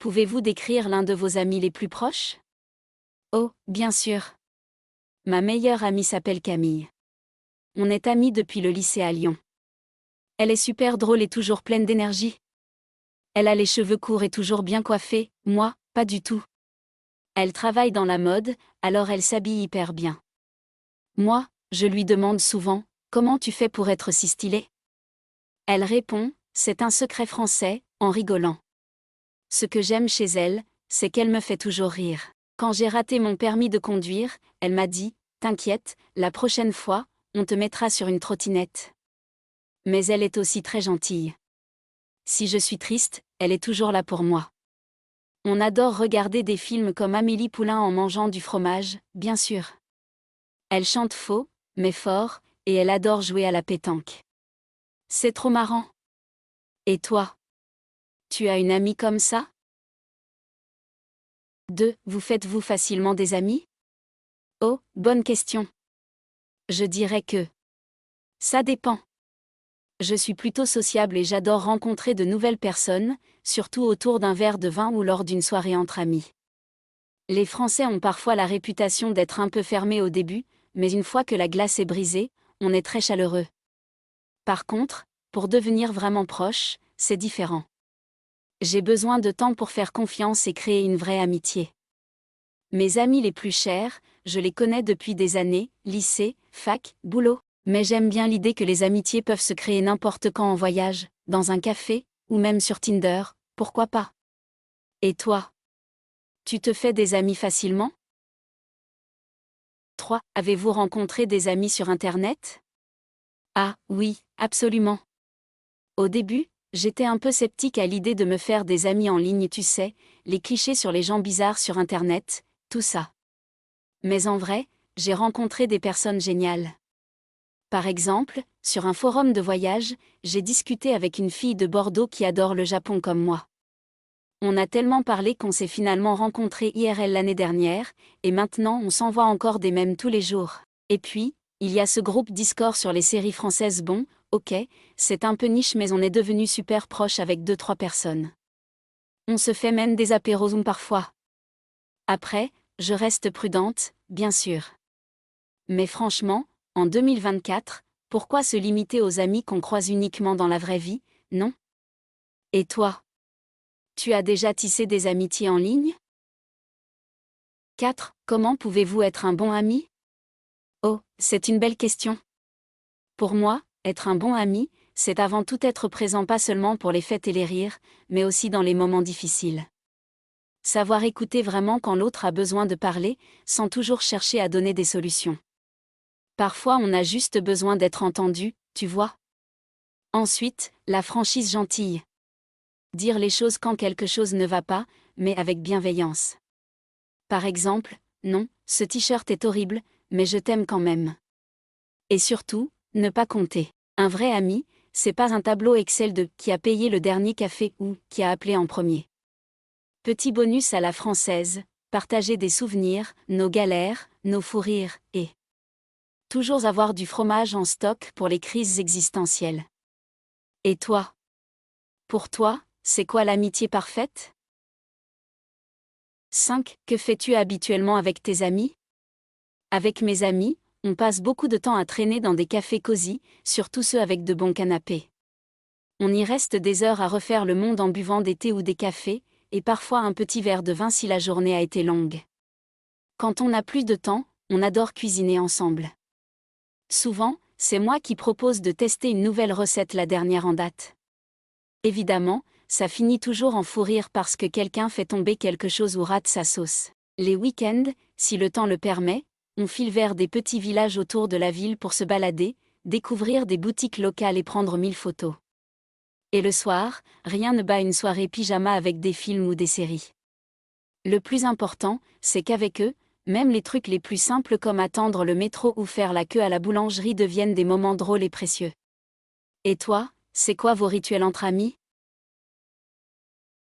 Pouvez-vous décrire l'un de vos amis les plus proches? Oh, bien sûr. Ma meilleure amie s'appelle Camille. On est amies depuis le lycée à Lyon. Elle est super drôle et toujours pleine d'énergie. Elle a les cheveux courts et toujours bien coiffée, moi, pas du tout. Elle travaille dans la mode, alors elle s'habille hyper bien. Moi, je lui demande souvent, comment tu fais pour être si stylée? Elle répond, c'est un secret français, en rigolant. Ce que j'aime chez elle, c'est qu'elle me fait toujours rire. Quand j'ai raté mon permis de conduire, elle m'a dit, t'inquiète, la prochaine fois, on te mettra sur une trottinette. Mais elle est aussi très gentille. Si je suis triste, elle est toujours là pour moi. On adore regarder des films comme Amélie Poulain en mangeant du fromage, bien sûr. Elle chante faux, mais fort, et elle adore jouer à la pétanque. C'est trop marrant. Et toi? Tu as une amie comme ça? 2. Vous faites-vous facilement des amis? Oh, bonne question. Je dirais que ça dépend. Je suis plutôt sociable et j'adore rencontrer de nouvelles personnes, surtout autour d'un verre de vin ou lors d'une soirée entre amis. Les Français ont parfois la réputation d'être un peu fermés au début, mais une fois que la glace est brisée, on est très chaleureux. Par contre, pour devenir vraiment proche, c'est différent. J'ai besoin de temps pour faire confiance et créer une vraie amitié. Mes amis les plus chers, je les connais depuis des années, lycée, fac, boulot. Mais j'aime bien l'idée que les amitiés peuvent se créer n'importe quand en voyage, dans un café, ou même sur Tinder, pourquoi pas? Et toi? Tu te fais des amis facilement? 3. Avez-vous rencontré des amis sur Internet? Ah, oui, absolument. Au début, j'étais un peu sceptique à l'idée de me faire des amis en ligne, tu sais, les clichés sur les gens bizarres sur Internet, tout ça. Mais en vrai, j'ai rencontré des personnes géniales. Par exemple, sur un forum de voyage, j'ai discuté avec une fille de Bordeaux qui adore le Japon comme moi. On a tellement parlé qu'on s'est finalement rencontrés IRL l'année dernière, et maintenant on s'envoie encore des mèmes tous les jours. Et puis, il y a ce groupe Discord sur les séries françaises. Bon, ok, c'est un peu niche mais on est devenus super proches avec 2-3 personnes. On se fait même des apéros Zoom parfois. Après, je reste prudente, bien sûr. Mais franchement, en 2024, pourquoi se limiter aux amis qu'on croise uniquement dans la vraie vie, non? Et toi? Tu as déjà tissé des amitiés en ligne? 4. Comment pouvez-vous être un bon ami? Oh, c'est une belle question. Pour moi, être un bon ami, c'est avant tout être présent pas seulement pour les fêtes et les rires, mais aussi dans les moments difficiles. Savoir écouter vraiment quand l'autre a besoin de parler, sans toujours chercher à donner des solutions. Parfois on a juste besoin d'être entendu, tu vois. Ensuite, la franchise gentille. Dire les choses quand quelque chose ne va pas, mais avec bienveillance. Par exemple, non, ce t-shirt est horrible, mais je t'aime quand même. Et surtout, ne pas compter. Un vrai ami, c'est pas un tableau Excel de qui a payé le dernier café ou qui a appelé en premier. Petit bonus à la française, partager des souvenirs, nos galères, nos fous rires, et toujours avoir du fromage en stock pour les crises existentielles. Et toi? Pour toi, c'est quoi l'amitié parfaite? 5. Que fais-tu habituellement avec tes amis? Avec mes amis, on passe beaucoup de temps à traîner dans des cafés cosy, surtout ceux avec de bons canapés. On y reste des heures à refaire le monde en buvant des thés ou des cafés, et parfois un petit verre de vin si la journée a été longue. Quand on n'a plus de temps, on adore cuisiner ensemble. Souvent, c'est moi qui propose de tester une nouvelle recette la dernière en date. Évidemment, ça finit toujours en fou rire parce que quelqu'un fait tomber quelque chose ou rate sa sauce. Les week-ends, si le temps le permet, on file vers des petits villages autour de la ville pour se balader, découvrir des boutiques locales et prendre 1000 photos. Et le soir, rien ne bat une soirée pyjama avec des films ou des séries. Le plus important, c'est qu'avec eux, même les trucs les plus simples comme attendre le métro ou faire la queue à la boulangerie deviennent des moments drôles et précieux. Et toi, c'est quoi vos rituels entre amis?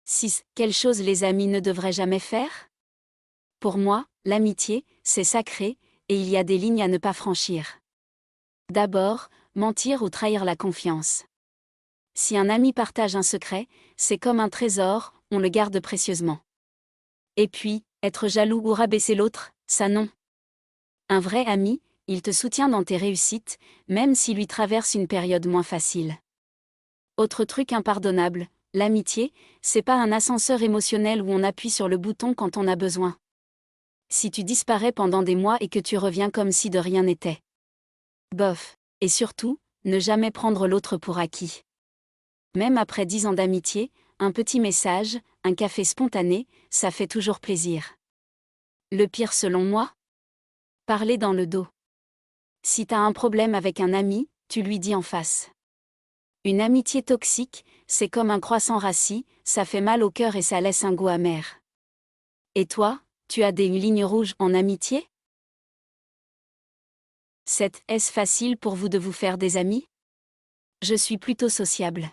6. Quelles choses les amis ne devraient jamais faire? Pour moi, l'amitié, c'est sacré, et il y a des lignes à ne pas franchir. D'abord, mentir ou trahir la confiance. Si un ami partage un secret, c'est comme un trésor, on le garde précieusement. Et puis, être jaloux ou rabaisser l'autre, ça non. Un vrai ami, il te soutient dans tes réussites, même s'il lui traverse une période moins facile. Autre truc impardonnable, l'amitié, c'est pas un ascenseur émotionnel où on appuie sur le bouton quand on a besoin. Si tu disparais pendant des mois et que tu reviens comme si de rien n'était. Bof. Et surtout, ne jamais prendre l'autre pour acquis. Même après 10 ans d'amitié, un petit message, un café spontané, ça fait toujours plaisir. Le pire selon moi? Parler dans le dos. Si t'as un problème avec un ami, tu lui dis en face. Une amitié toxique, c'est comme un croissant rassis, ça fait mal au cœur et ça laisse un goût amer. Et toi, tu as des lignes rouges en amitié? 7. Est-ce facile pour vous de vous faire des amis? Je suis plutôt sociable.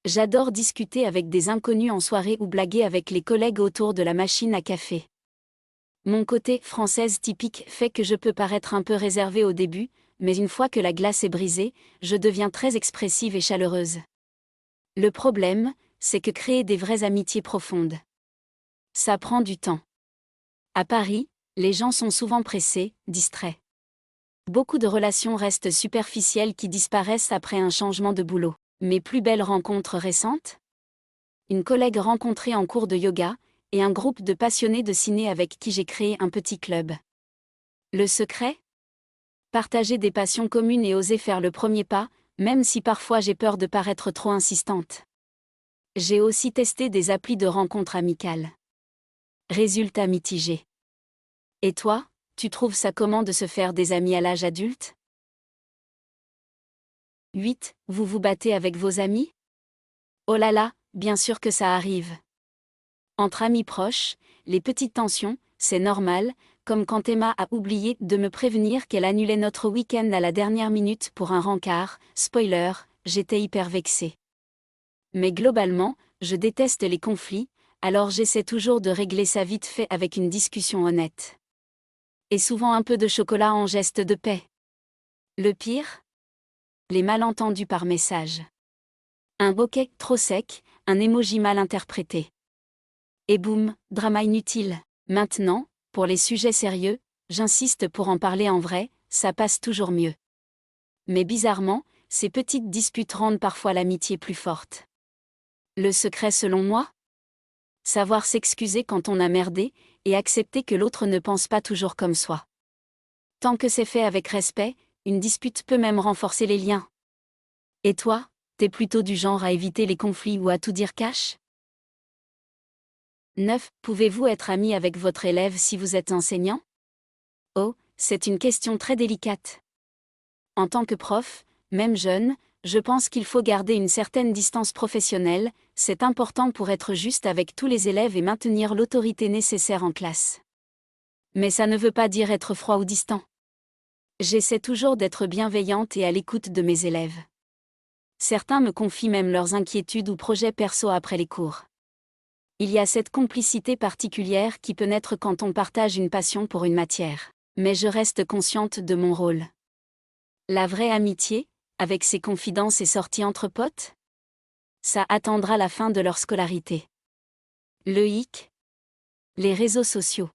J'adore discuter avec des inconnus en soirée ou blaguer avec les collègues autour de la machine à café. Mon côté française typique fait que je peux paraître un peu réservée au début, mais une fois que la glace est brisée, je deviens très expressive et chaleureuse. Le problème, c'est que créer des vraies amitiés profondes, ça prend du temps. À Paris, les gens sont souvent pressés, distraits. Beaucoup de relations restent superficielles qui disparaissent après un changement de boulot. Mes plus belles rencontres récentes? Une collègue rencontrée en cours de yoga, et un groupe de passionnés de ciné avec qui j'ai créé un petit club. Le secret? Partager des passions communes et oser faire le premier pas, même si parfois j'ai peur de paraître trop insistante. J'ai aussi testé des applis de rencontres amicales. Résultat mitigé. Et toi, tu trouves ça comment de se faire des amis à l'âge adulte? 8. Vous vous battez avec vos amis? Oh là là, bien sûr que ça arrive. Entre amis proches, les petites tensions, c'est normal, comme quand Emma a oublié de me prévenir qu'elle annulait notre week-end à la dernière minute pour un rencard. Spoiler, j'étais hyper vexée. Mais globalement, je déteste les conflits, alors j'essaie toujours de régler ça vite fait avec une discussion honnête. Et souvent un peu de chocolat en geste de paix. Le pire? Les malentendus par message. Un bokeh trop sec, un emoji mal interprété. Et boum, drama inutile. Maintenant, pour les sujets sérieux, j'insiste pour en parler en vrai, ça passe toujours mieux. Mais bizarrement, ces petites disputes rendent parfois l'amitié plus forte. Le secret selon moi? Savoir s'excuser quand on a merdé, et accepter que l'autre ne pense pas toujours comme soi. Tant que c'est fait avec respect, une dispute peut même renforcer les liens. Et toi, t'es plutôt du genre à éviter les conflits ou à tout dire cash? 9. Pouvez-vous être ami avec votre élève si vous êtes enseignant? Oh, c'est une question très délicate. En tant que prof, même jeune, je pense qu'il faut garder une certaine distance professionnelle, c'est important pour être juste avec tous les élèves et maintenir l'autorité nécessaire en classe. Mais ça ne veut pas dire être froid ou distant. J'essaie toujours d'être bienveillante et à l'écoute de mes élèves. Certains me confient même leurs inquiétudes ou projets perso après les cours. Il y a cette complicité particulière qui peut naître quand on partage une passion pour une matière. Mais je reste consciente de mon rôle. La vraie amitié, avec ses confidences et sorties entre potes? Ça attendra la fin de leur scolarité. Le hic? Les réseaux sociaux.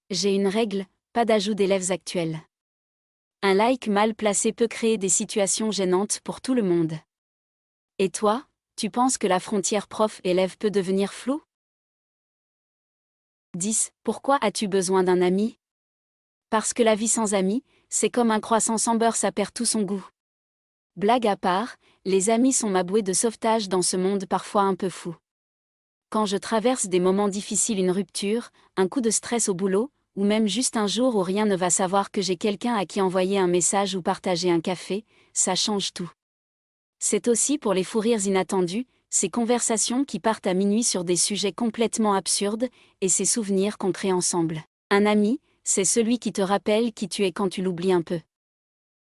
J'ai une règle, pas d'ajout d'élèves actuels. Un like mal placé peut créer des situations gênantes pour tout le monde. Et toi, tu penses que la frontière prof-élève peut devenir floue? 10. Pourquoi as-tu besoin d'un ami? Parce que la vie sans amis, c'est comme un croissant sans beurre, ça perd tout son goût. Blague à part, les amis sont ma bouée de sauvetage dans ce monde parfois un peu fou. Quand je traverse des moments difficiles, une rupture, un coup de stress au boulot, ou même juste un jour où rien ne va, savoir que j'ai quelqu'un à qui envoyer un message ou partager un café, ça change tout. C'est aussi pour les fous rires inattendus, ces conversations qui partent à minuit sur des sujets complètement absurdes, et ces souvenirs qu'on crée ensemble. Un ami, c'est celui qui te rappelle qui tu es quand tu l'oublies un peu.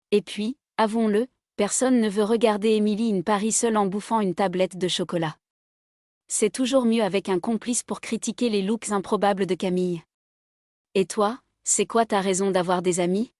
Et puis, avouons-le, personne ne veut regarder Emily in Paris seule en bouffant une tablette de chocolat. C'est toujours mieux avec un complice pour critiquer les looks improbables de Camille. Et toi, c'est quoi ta raison d'avoir des amis?